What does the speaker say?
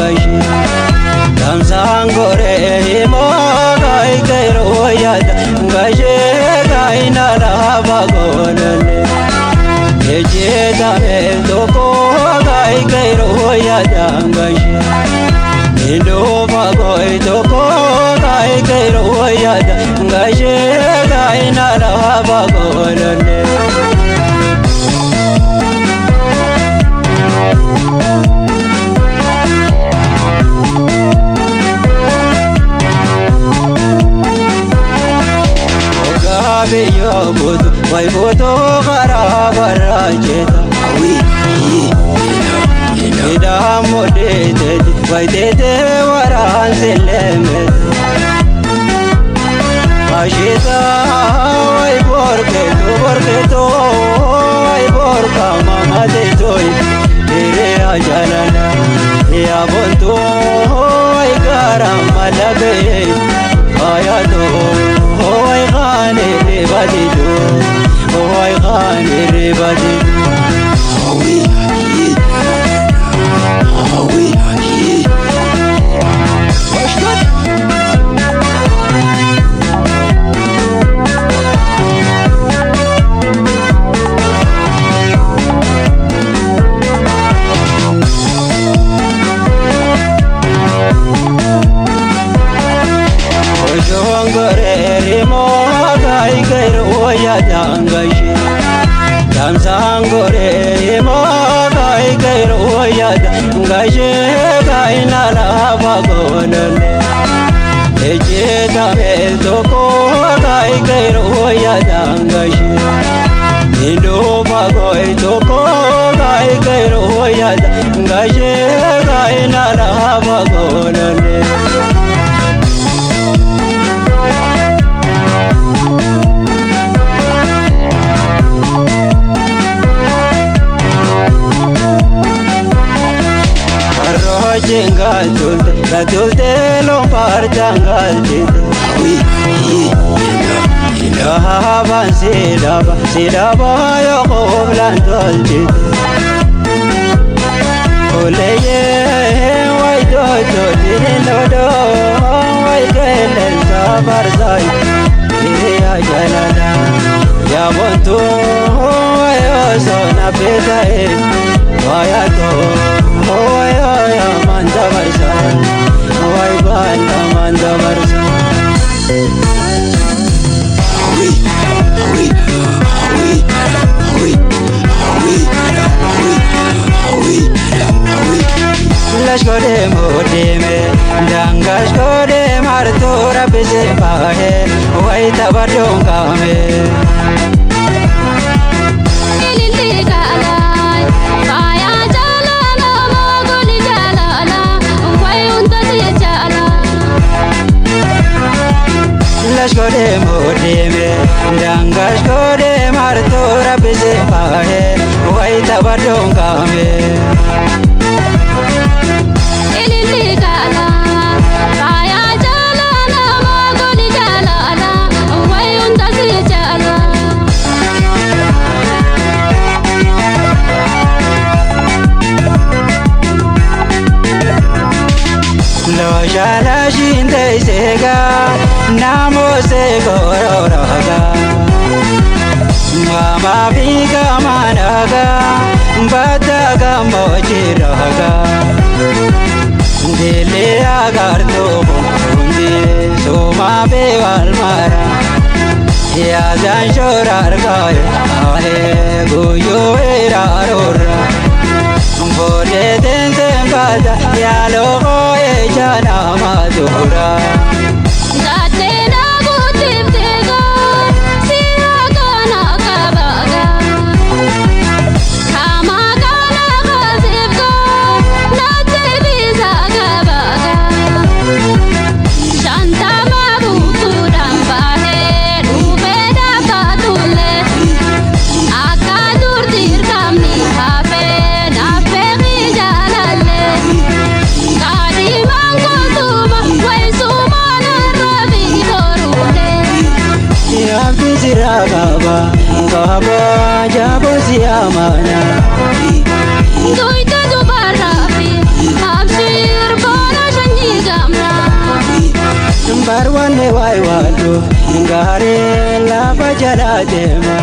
dangashi Damsangore himo gai kairo yada Gaje gai nala bagolale Eje dame toko gai kairo yada Gaje Indo bagoi toko gai kairo yada Gaje gai nala bagolale Yo budu vai budu gara barajeta ida mode de vai de waran seleme ajeta vai porque to vai porca mama de toy tere ajalana ya bonto vai gara malage ayato hoy khane re badido hoy khane re badido hoy dangashi Damsangore himo gai kairo yada Gaje gai nala bagolale Eje dame toko gai kairo yada Gaje Indo bagoi toko gai kairo yada Gaje gai nala bagolale Jengal tulte lo par jangal jete havan sidaba yo qoblan tulte oleye wai do do wai gelen sabar zai ya jalala ya bonto yo sona betai waya to ya manda barsa wai banda manda barsa lashkore modeme dangash kore martora bese pahe wai tabadon kame lashkore modeme dangash kore martora bese pahe wai tabadon kame Jala jinde sega namo se gororaga mama biga managa badaga mojiraga dile agar to bundi soma be walmara ya jan shorar gaye ahe guyo erarora bole den bada ya logo jana madura Baba jabo siamana Doita do barafi, absir barwanne waay waaddo ngaare lafa jalaa deema.